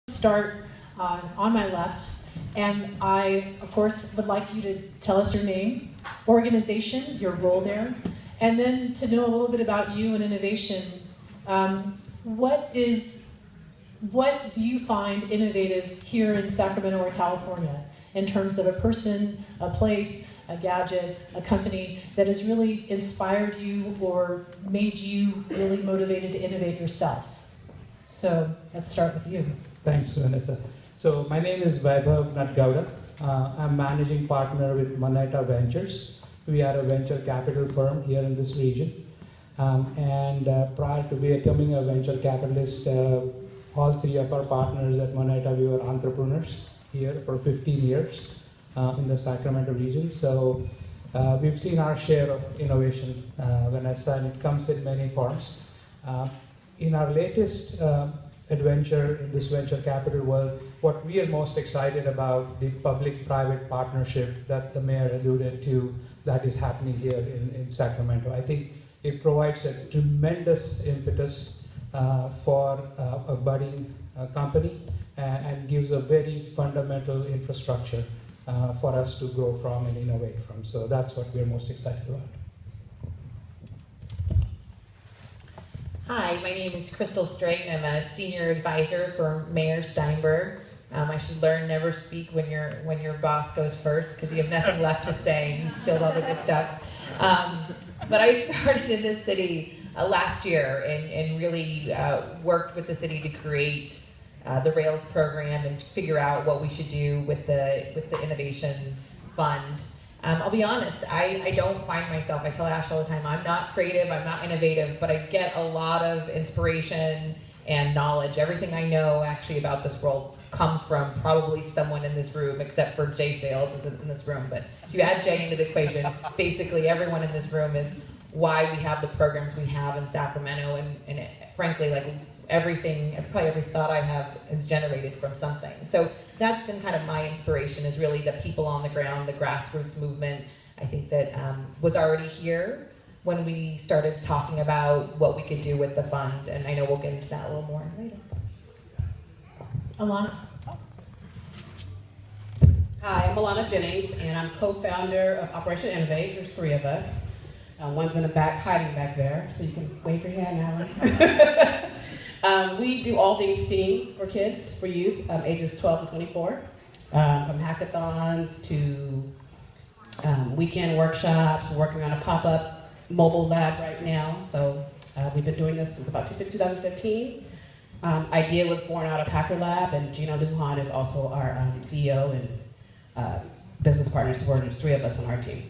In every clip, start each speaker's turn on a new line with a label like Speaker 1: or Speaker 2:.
Speaker 1: Start on my left, and I, of course, would like you to tell us your name, organization, your role there, and then to know a little bit about you and innovation. What do you find innovative here in Sacramento or California in terms of a person, a place, a gadget, a company that has really inspired you or made you really motivated to innovate yourself? So let's start with you.
Speaker 2: Thanks, Vanessa. So my name is Vaibhav Natgowda. I'm managing partner with Moneta Ventures. We are a venture capital firm here in this region. Prior to becoming a venture capitalist, all three of our partners at Moneta, we were entrepreneurs here for 15 years in the Sacramento region. So we've seen our share of innovation, Vanessa, and it comes in many forms. In our latest adventure in this venture capital world, what we are most excited about, the public-private partnership that the mayor alluded to, that is happening here in Sacramento. I think it provides a tremendous impetus for a budding company and gives a very fundamental infrastructure for us to grow from and innovate from. So that's what we're most excited about.
Speaker 3: Hi, my name is Crystal Straight. I'm a senior advisor for Mayor Steinberg. I should learn never speak when your boss goes first, because you have nothing left to say. He spilled all the good stuff. But I started in this city last year and really worked with the city to create the Rails program and figure out what we should do with the Innovation Fund. I'll be honest, I don't find myself, I tell Ash all the time, I'm not creative, I'm not innovative, but I get a lot of inspiration and knowledge. Everything I know actually about this world comes from probably someone in this room, except for Jay Sales isn't in this room. But if you add Jay into the equation, basically everyone in this room is why we have the programs we have in Sacramento, and frankly, like everything, probably every thought I have is generated from something. So that's been kind of my inspiration, is really the people on the ground, the grassroots movement. I think that was already here when we started talking about what we could do with the fund, and I know we'll get into that a little more later.
Speaker 1: Alana.
Speaker 4: Hi, I'm Alana Jennings, and I'm co-founder of Operation Innovate. There's three of us. One's in the back, hiding back there, so you can wave your hand, Alan. We do all things STEAM for kids, for youth, ages 12 to 24, from hackathons to weekend workshops. We're working on a pop-up mobile lab right now, so we've been doing this since about 2015. Idea was born out of Hacker Lab, and Gina Lujan is also our CEO and business partner, so there's three of us on our team.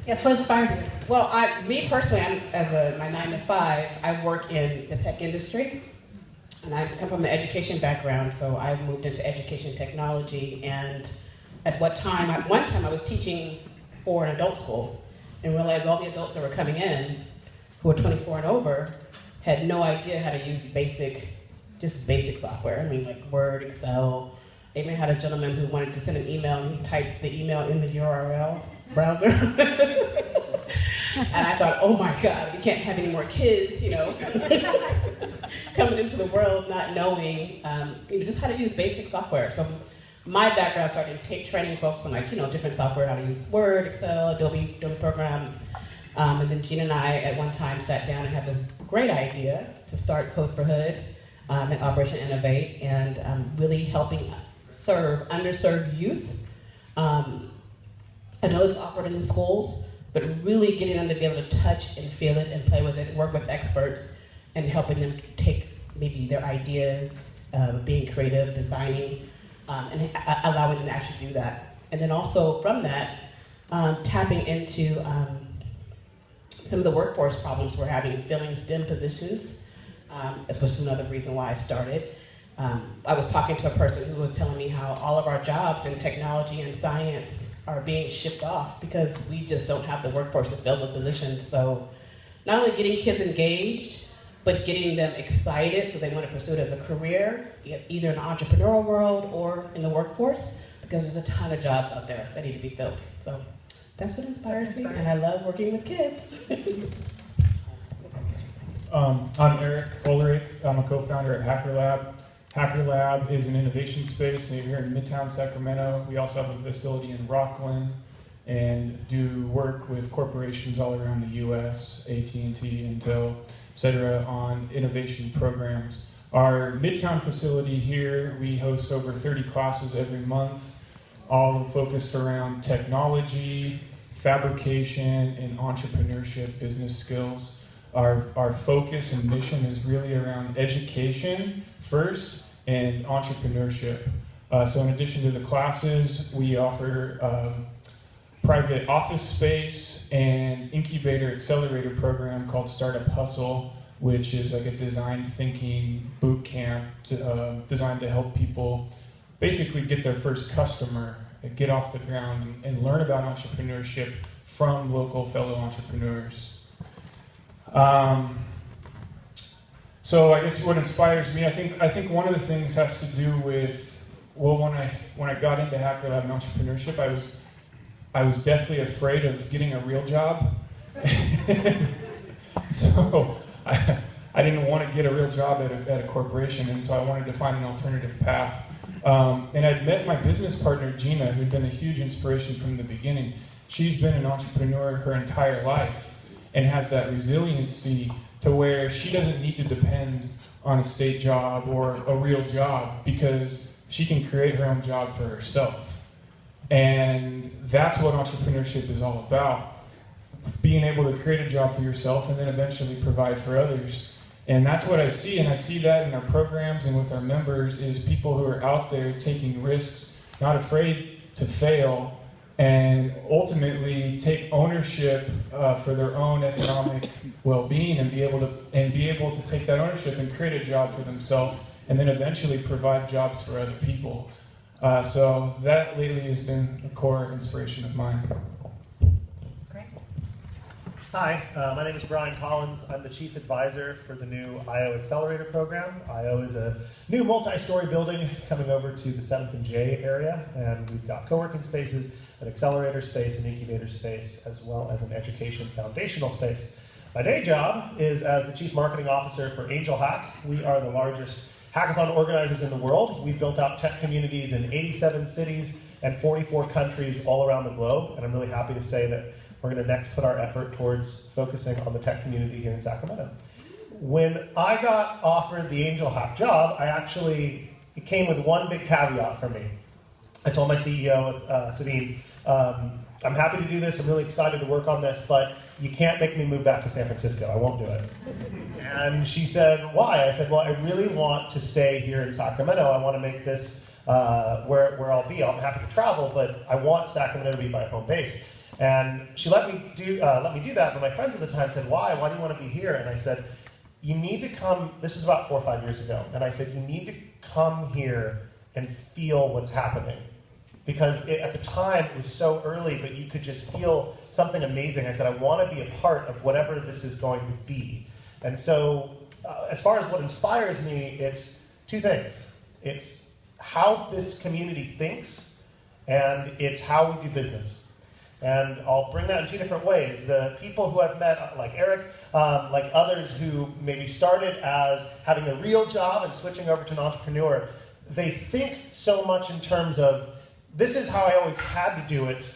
Speaker 1: Yes, what inspired you?
Speaker 4: Well, me personally, my 9 to 5, I work in the tech industry, and I come from an education background, so I moved into education technology. And at one time I was teaching for an adult school, and realized all the adults that were coming in, who were 24 and over, had no idea how to use basic software. I mean, like Word, Excel. I even had a gentleman who wanted to send an email, and he typed the email in the URL browser. And I thought, oh my God, we can't have any more kids, coming into the world not knowing, just how to use basic software. So my background started training folks on different software, how to use Word, Excel, Adobe programs. And then Gina and I at one time sat down and had this great idea to start Code for Hood and Operation Innovate, and really helping serve underserved youth. I know it's offered in the schools, but really getting them to be able to touch and feel it and play with it, work with experts, and helping them take maybe their ideas, being creative, designing, and allowing them to actually do that. And then also from that, tapping into some of the workforce problems we're having, filling STEM positions, which is another reason why I started. I was talking to a person who was telling me how all of our jobs in technology and science are being shipped off because we just don't have the workforce to fill the positions. So not only getting kids engaged, but getting them excited so they want to pursue it as a career, either in the entrepreneurial world or in the workforce, because there's a ton of jobs out there that need to be filled. So that's what inspires me, and I love working with kids.
Speaker 5: I'm Eric Ulrich. I'm a co-founder at Hacker Lab. Hacker Lab is an innovation space here in Midtown Sacramento. We also have a facility in Rockland and do work with corporations all around the US, AT&T, Intel, etc., on innovation programs. Our Midtown facility here, we host over 30 classes every month, all focused around technology, fabrication, and entrepreneurship business skills. Our focus and mission is really around education first and entrepreneurship. So in addition to the classes, we offer private office space and incubator accelerator program called Startup Hustle, which is like a design thinking boot camp designed to help people basically get their first customer, get off the ground, and learn about entrepreneurship from local fellow entrepreneurs. So I guess what inspires me, I think one of the things has to do with, well, when I got into Hacker Lab and entrepreneurship, I was deathly afraid of getting a real job. So I didn't want to get a real job at a corporation, and so I wanted to find an alternative path. And I'd met my business partner, Gina, who'd been a huge inspiration from the beginning. She's been an entrepreneur her entire life and has that resiliency to where she doesn't need to depend on a state job or a real job because she can create her own job for herself. And that's what entrepreneurship is all about. Being able to create a job for yourself and then eventually provide for others. And that's what I see, and I see that in our programs and with our members, is people who are out there taking risks, not afraid to fail, and ultimately take ownership for their own economic well-being and be able to take that ownership and create a job for themselves, and then eventually provide jobs for other people. So that lately has been a core inspiration of mine.
Speaker 6: Hi, my name is Brian Collins. I'm the Chief Advisor for the new IO Accelerator Program. IO is a new multi-story building coming over to the 7th and J area, and we've got co-working spaces, an accelerator space, an incubator space, as well as an education foundational space. My day job is as the Chief Marketing Officer for Angel Hack. We are the largest hackathon organizers in the world. We've built out tech communities in 87 cities and 44 countries all around the globe, and I'm really happy to say that we're going to next put our effort towards focusing on the tech community here in Sacramento. When I got offered the Angel Hack job, it came with one big caveat for me. I told my CEO, Sabine, I'm happy to do this, I'm really excited to work on this, but you can't make me move back to San Francisco, I won't do it. And she said, why? I said, well, I really want to stay here in Sacramento. I want to make this where I'll be. I'm happy to travel, but I want Sacramento to be my home base. And she let me do that, but my friends at the time said, why? Why do you want to be here? And I said, you need to come, this is about 4 or 5 years ago, and I said, you need to come here and feel what's happening. Because at the time, it was so early, but you could just feel something amazing. I said, I want to be a part of whatever this is going to be. And so, as far as what inspires me, it's two things. It's how this community thinks, and it's how we do business. And I'll bring that in two different ways. The people who I've met, like Eric, like others who maybe started as having a real job and switching over to an entrepreneur, they think so much in terms of, this is how I always had to do it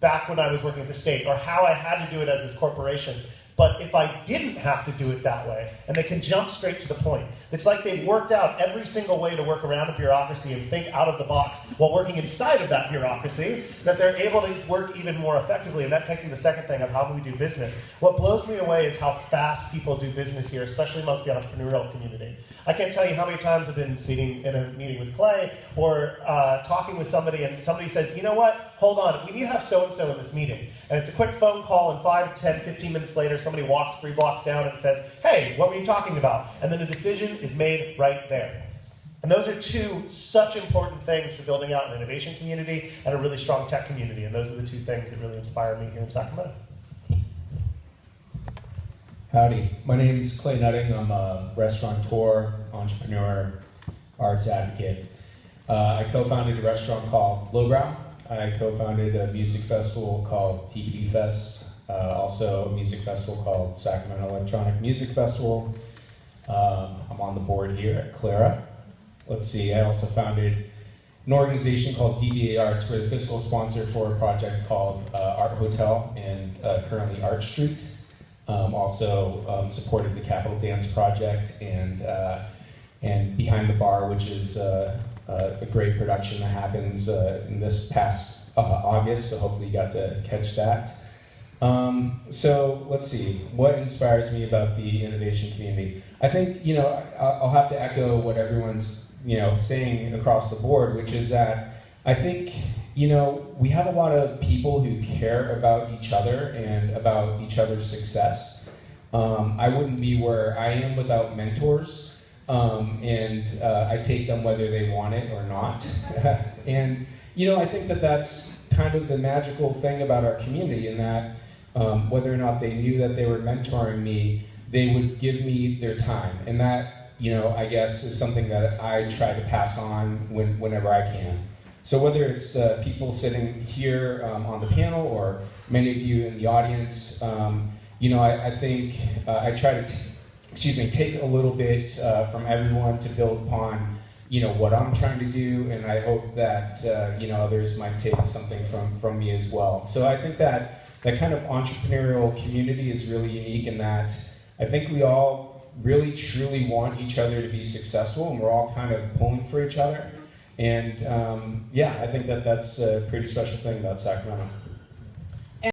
Speaker 6: back when I was working at the state, or how I had to do it as this corporation. But if I didn't have to do it that way, and they can jump straight to the point, it's like they've worked out every single way to work around a bureaucracy and think out of the box while working inside of that bureaucracy, that they're able to work even more effectively. And that takes me to the second thing of how we do business. What blows me away is how fast people do business here, especially amongst the entrepreneurial community. I can't tell you how many times I've been sitting in a meeting with Clay or talking with somebody, and somebody says, you know what, hold on, we need to have so-and-so in this meeting. And it's a quick phone call, and 5, 10, 15 minutes later, somebody walks 3 blocks down and says, hey, what were you talking about? And then a decision is made right there. And those are two such important things for building out an innovation community and a really strong tech community. And those are the two things that really inspire me here in Sacramento.
Speaker 7: Howdy, my name is Clay Nutting. I'm a restaurateur, entrepreneur, arts advocate. I co-founded a restaurant called Lowbrow. I co-founded a music festival called TBD Fest, also a music festival called Sacramento Electronic Music Festival, I'm on the board here at Clara. Let's see, I also founded an organization called DBA Arts. We're the fiscal sponsor for a project called Art Hotel and currently Art Street. Also supported the Capital Dance Project and Behind the Bar, which is a great production that happens in this past August, so hopefully you got to catch that. So let's see, what inspires me about the innovation community? I think, I'll have to echo what everyone's, saying across the board, which is that I think, we have a lot of people who care about each other and about each other's success. I wouldn't be where I am without mentors, and I take them whether they want it or not. And, I think that that's kind of the magical thing about our community, in that whether or not they knew that they were mentoring me, they would give me their time. And that, I guess is something that I try to pass on whenever I can. So whether it's people sitting here on the panel or many of you in the audience, I think I try to take a little bit from everyone to build upon, what I'm trying to do, and I hope that, others might take something from me as well. So I think that kind of entrepreneurial community is really unique in that I think we all really truly want each other to be successful, and we're all kind of pulling for each other. And I think that that's a pretty special thing about Sacramento.